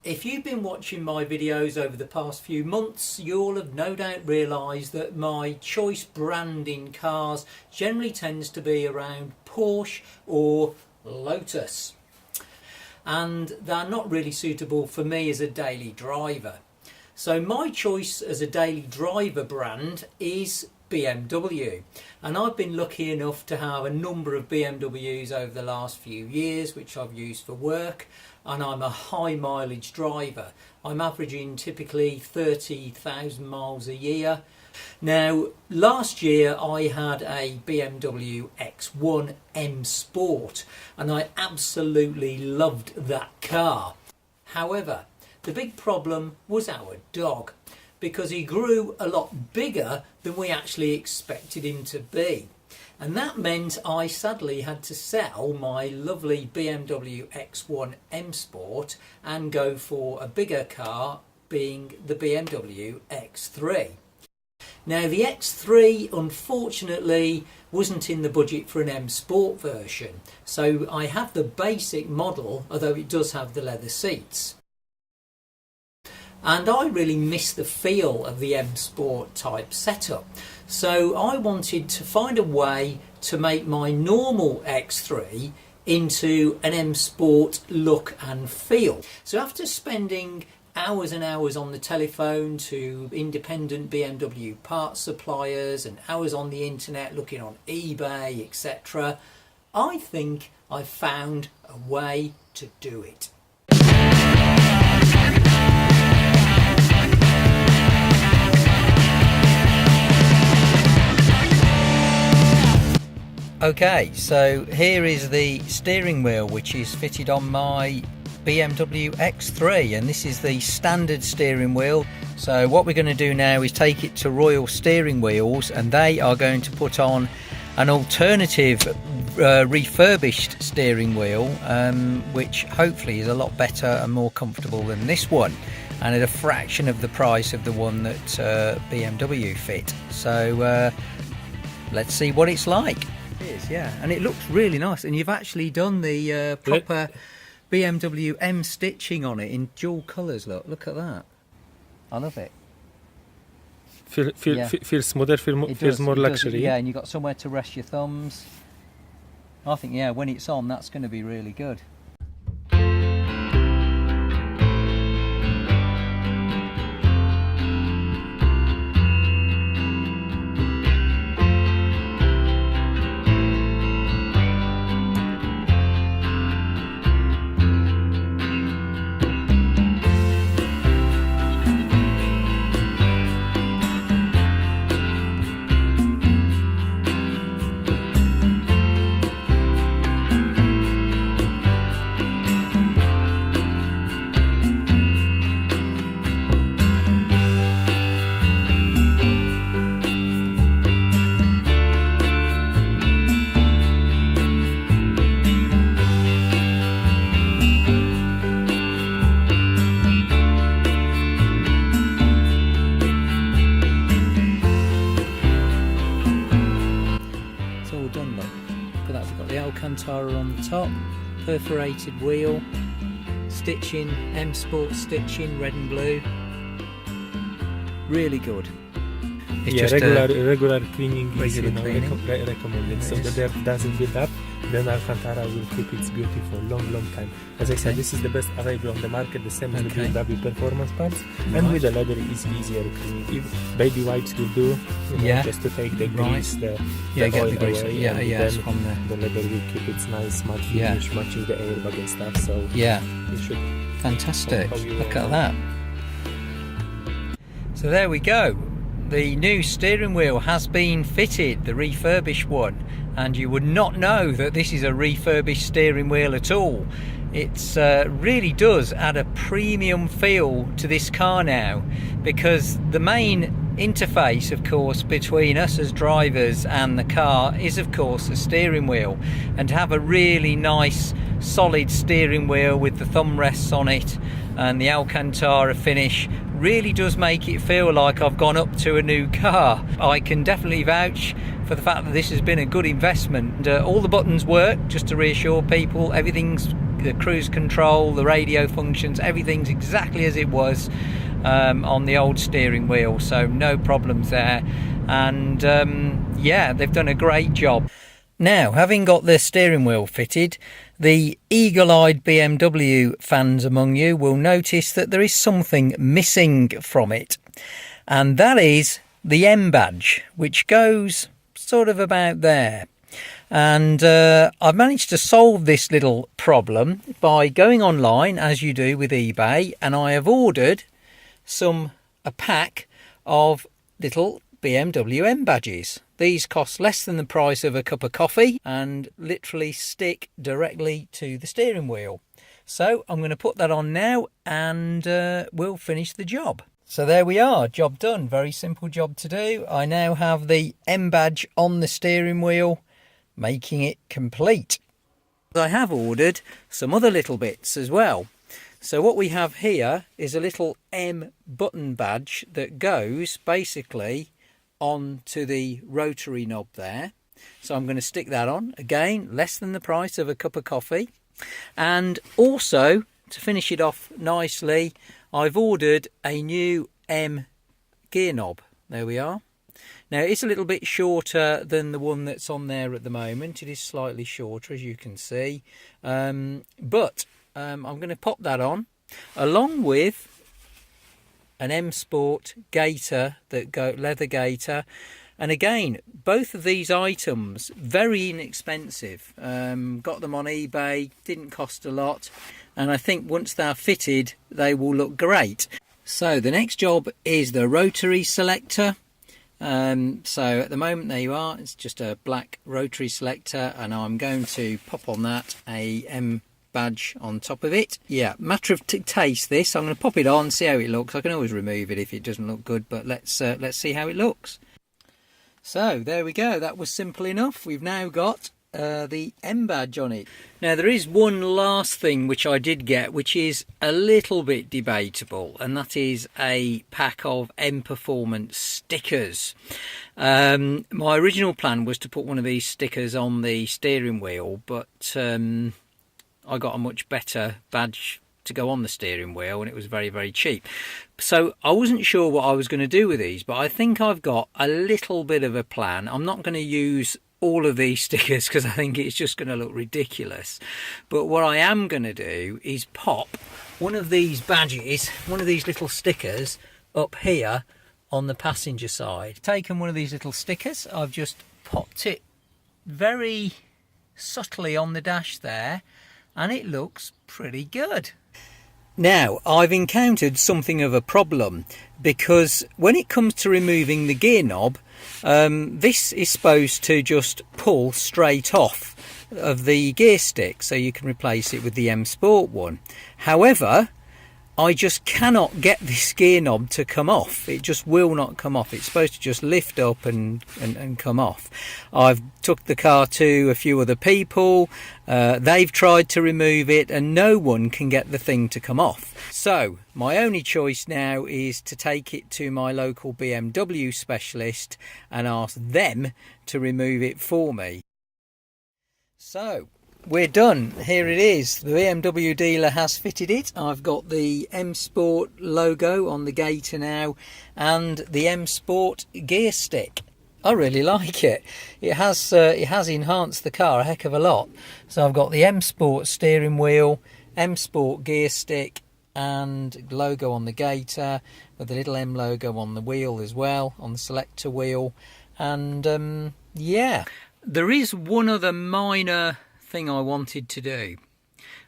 If you've been watching my videos over the past few months, you'll have no doubt realised that my choice brand in cars generally tends to be around Porsche or Lotus. And they're not really suitable for me as a daily driver. So my choice as a daily driver brand is BMW, and I've been lucky enough to have a number of BMWs over the last few years which I've used for work, and I'm a high mileage driver. I'm averaging typically 30,000 miles a year. Now last year I had a BMW X3 M-Sport and I absolutely loved that car. However, the big problem was our dog, because he grew a lot bigger than we actually expected him to be. And that meant I sadly had to sell my lovely BMW X3 M-Sport and go for a bigger car, being the BMW X3. Now the X3 unfortunately wasn't in the budget for an M-Sport version, so I have the basic model, although it does have the leather seats. And I really miss the feel of the M-Sport type setup. So I wanted to find a way to make my normal X3 into an M-Sport look and feel. So after spending hours and hours on the telephone to independent BMW parts suppliers and hours on the internet looking on eBay, etc., I think I've found a way to do it. Okay, so here is the steering wheel which is fitted on my BMW X3, and this is the standard steering wheel. So what we're going to do now is take it to Royal Steering Wheels, and they are going to put on an alternative refurbished steering wheel, which hopefully is a lot better and more comfortable than this one, and at a fraction of the price of the one that BMW fit. So let's see what it's like. Is, yeah, and it looks really nice, and you've actually done the proper BMW M stitching on it in dual colours. Look at that. I love it. Feels smoother, feels more luxury. Yeah, and you've got somewhere to rest your thumbs. I think, yeah, when it's on, that's going to be really good. Alcantara on the top, perforated wheel, stitching, M-Sport stitching, red and blue. Really good. It's yeah, just regular cleaning is cleaning. Recommended, so the dirt doesn't build up. Then Alcantara will keep its beauty for a long time. As I said, this is the best available on the market, the same as the BMW performance parts, and with the leather it's easier cleaning. If baby wipes will do, just to take the grease, the oil the grease away, then from the leather will keep its nice matte finish, matching the airbag and stuff. So it should. Fantastic. Look at that. So there we go. The new steering wheel has been fitted, the refurbished one, and you would not know that this is a refurbished steering wheel at all. It really does add a premium feel to this car now, because the main interface, of course, between us as drivers and the car is, of course, the steering wheel. And to have a really nice solid steering wheel with the thumb rests on it and the Alcantara finish really does make it feel like I've gone up to a new car. I can definitely vouch for the fact that this has been a good investment. All the buttons work, just to reassure people. Everything's the cruise control, the radio functions, everything's exactly as it was on the old steering wheel, so no problems there. And yeah, they've done a great job. Now, having got the steering wheel fitted, the eagle-eyed BMW fans among you will notice that there is something missing from it, and that is the M badge, which goes sort of about there. And I've managed to solve this little problem by going online, as you do with eBay, and I have ordered a pack of little BMW M badges. These cost less than the price of a cup of coffee and literally stick directly to the steering wheel. So I'm going to put that on now, and we'll finish the job. So there we are, job done. Very simple job to do. I now have the M badge on the steering wheel, making it complete. I have ordered some other little bits as well. So what we have here is a little M button badge that goes basically onto the rotary knob there. So I'm going to stick that on. Again, less than the price of a cup of coffee. And also, to finish it off nicely, I've ordered a new M gear knob. There we are. Now, it's a little bit shorter than the one that's on there at the moment. It is slightly shorter, as you can see. But I'm going to pop that on, along with an M-Sport gaiter, leather gaiter. And again, both of these items, very inexpensive. Got them on eBay, didn't cost a lot. And I think once they're fitted, they will look great. So the next job is the rotary selector. So at the moment, there you are, it's just a black rotary selector, and I'm going to pop on that a M badge on top of it. Yeah, matter of taste this. I'm going to pop it on, see how it looks. I can always remove it if it doesn't look good, but let's see how it looks. So there we go, that was simple enough. We've now got the M badge on it. Now there is one last thing which I did get, which is a little bit debatable, and that is a pack of M Performance stickers. My original plan was to put one of these stickers on the steering wheel, but I got a much better badge to go on the steering wheel, and it was very, very cheap. So I wasn't sure what I was going to do with these, but I think I've got a little bit of a plan. I'm not going to use all of these stickers because I think it's just going to look ridiculous. But what I am going to do is pop one of these badges, one of these little stickers up here on the passenger side. Taken one of these little stickers, I've just popped it very subtly on the dash there, and it looks pretty good. Now, I've encountered something of a problem, because when it comes to removing the gear knob, this is supposed to just pull straight off of the gear stick, so you can replace it with the M-Sport one. However, I just cannot get this gear knob to come off. It just will not come off. It's supposed to just lift up and come off. I've took the car to a few other people. They've tried to remove it, and no one can get the thing to come off. So my only choice now is to take it to my local BMW specialist and ask them to remove it for me. So we're done. Here it is. The BMW dealer has fitted it. I've got the M-Sport logo on the gaiter now, and the M-Sport gear stick. I really like it. It has enhanced the car a heck of a lot. So I've got the M-Sport steering wheel, M-Sport gear stick, and logo on the gaiter, with the little M logo on the wheel as well, on the selector wheel. And yeah, there is one other minor thing I wanted to do,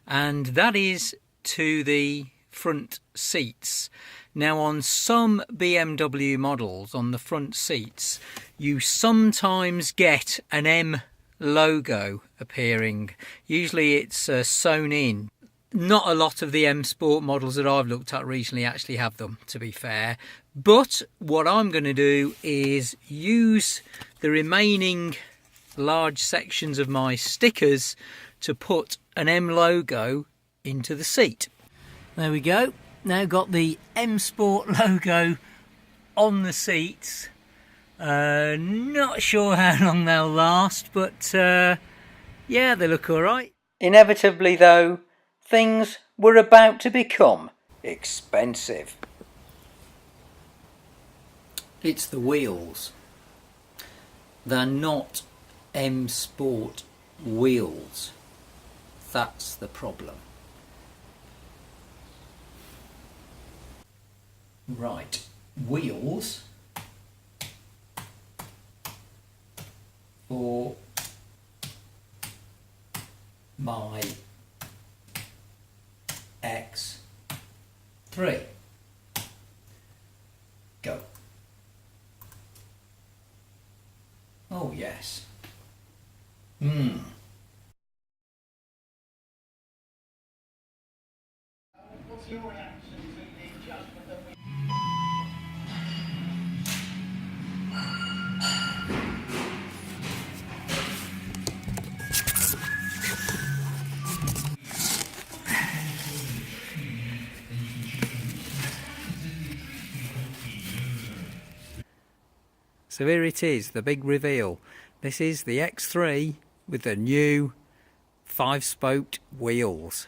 and that is to the front seats. Now, on some BMW models, on the front seats, you sometimes get an M logo appearing. Usually it's sewn in. Not a lot of the M-Sport models that I've looked at recently actually have them, to be fair. But what I'm going to do is use the remaining large sections of my stickers to put an M logo into the seat. There we go. Now got the M-Sport logo on the seats. Not sure how long they'll last, but yeah, they look all right. Inevitably though, things were about to become expensive. It's the wheels. They're not M-Sport wheels. That's the problem. Right, wheels for my X3. Go. Oh yes. What's your reaction to the adjustment that we... So here it is, the big reveal. This is the X3 with the new 5-spoked wheels.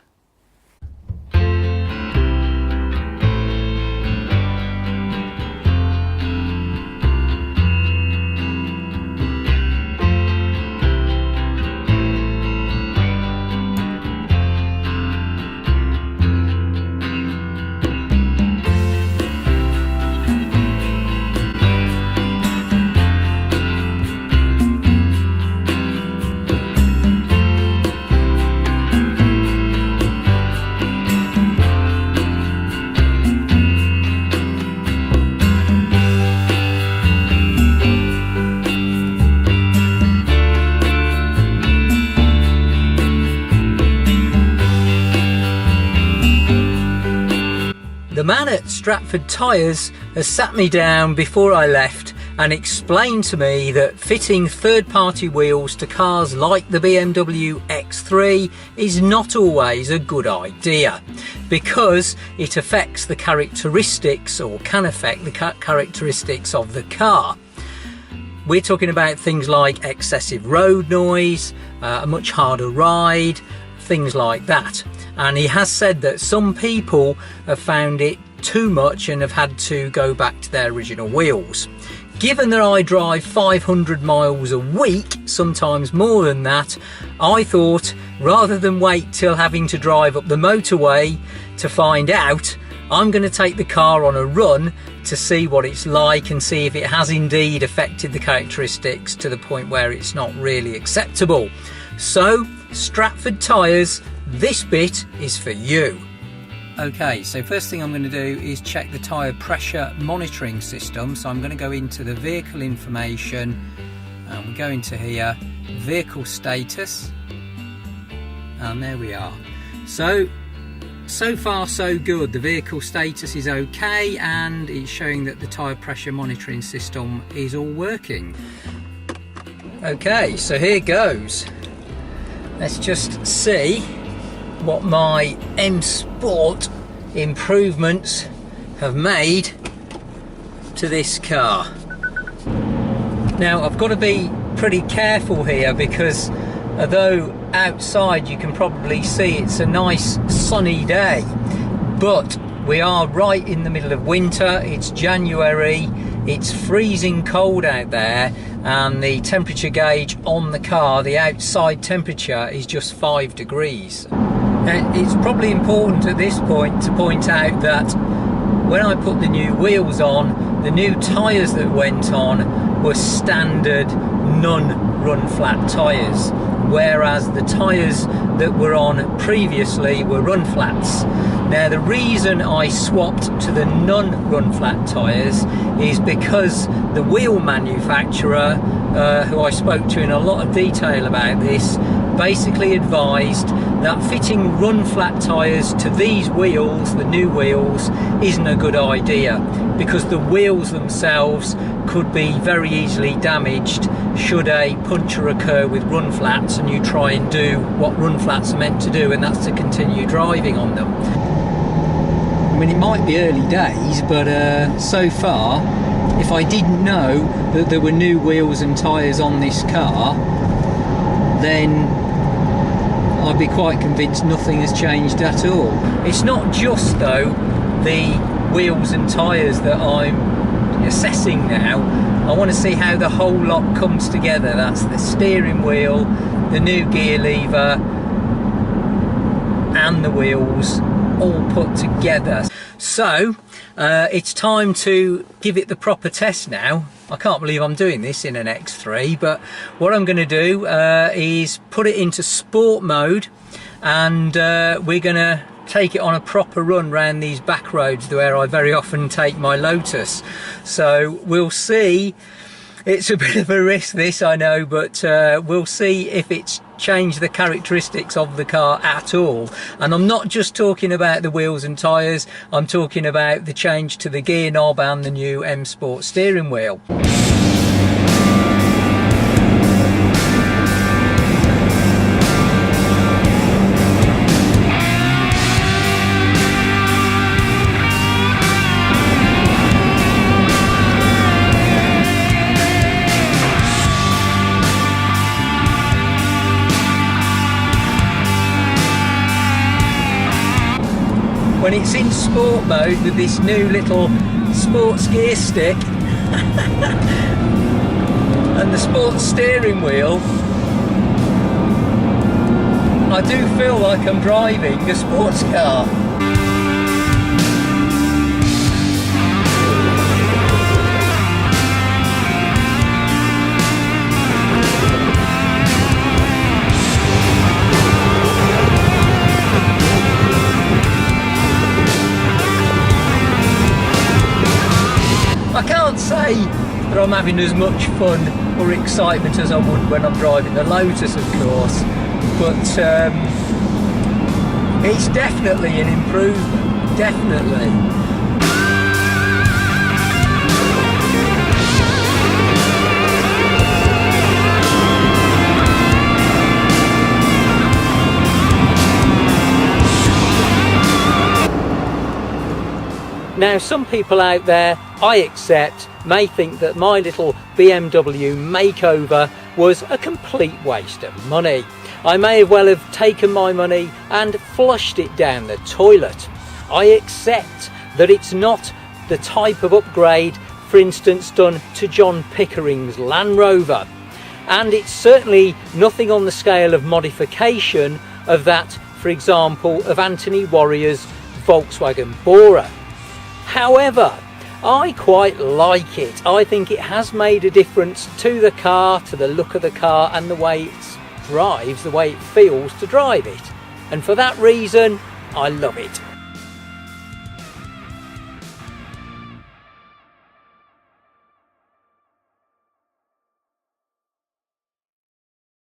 The man at Stratford Tyres has sat me down before I left and explained to me that fitting third-party wheels to cars like the BMW X3 is not always a good idea because it affects the characteristics, or can affect the characteristics of the car. We're talking about things like excessive road noise, a much harder ride, things like that. And he has said that some people have found it too much and have had to go back to their original wheels. Given that I drive 500 miles a week, sometimes more than that, I thought rather than wait till having to drive up the motorway to find out, I'm going to take the car on a run to see what it's like and see if it has indeed affected the characteristics to the point where it's not really acceptable. So, Stratford Tyres, this bit is for you. Okay, so first thing I'm going to do is check the tyre pressure monitoring system. So I'm going to go into the vehicle information and we go into here, vehicle status, and there we are. So far so good. The vehicle status is okay and it's showing that the tyre pressure monitoring system is all working. Okay, so here goes. Let's just see what my M-Sport improvements have made to this car. Now I've got to be pretty careful here because although outside you can probably see it's a nice sunny day, but we are right in the middle of winter. It's January, it's freezing cold out there, and the temperature gauge on the car, the outside temperature, is just 5 degrees. Now, it's probably important at this point to point out that when I put the new wheels on, the new tyres that went on were standard non-run flat tyres, whereas the tyres that were on previously were run flats. Now the reason I swapped to the non-run flat tyres is because the wheel manufacturer, who I spoke to in a lot of detail about this, basically advised that fitting run flat tyres to these wheels, the new wheels, isn't a good idea because the wheels themselves could be very easily damaged should a puncture occur with run flats and you try and do what run flats are meant to do, and that's to continue driving on them. I mean, it might be early days, but so far, if I didn't know that there were new wheels and tyres on this car, then I I'd be quite convinced nothing has changed at all. It's not just though the wheels and tyres that I'm assessing now. I want to see how the whole lot comes together. That's the steering wheel, the new gear lever and the wheels all put together. So it's time to give it the proper test now. I can't believe I'm doing this in an X3, but what I'm going to do is put it into sport mode, and we're going to take it on a proper run round these back roads where I very often take my Lotus. So we'll see. It's a bit of a risk this, I know, but we'll see if it's changed the characteristics of the car at all. And I'm not just talking about the wheels and tyres, I'm talking about the change to the gear knob and the new M-Sport steering wheel. When it's in sport mode with this new little sports gear stick and the sports steering wheel, I do feel like I'm driving a sports car. I can't say that I'm having as much fun or excitement as I would when I'm driving the Lotus, of course, but it's definitely an improvement, definitely. Now, some people out there, I accept, may think that my little BMW makeover was a complete waste of money. I may well have taken my money and flushed it down the toilet. I accept that it's not the type of upgrade, for instance, done to John Pickering's Land Rover. And it's certainly nothing on the scale of modification of that, for example, of Anthony Warrior's Volkswagen Bora. However, I quite like it. I think it has made a difference to the car, to the look of the car and the way it drives, the way it feels to drive it. And for that reason, I love it.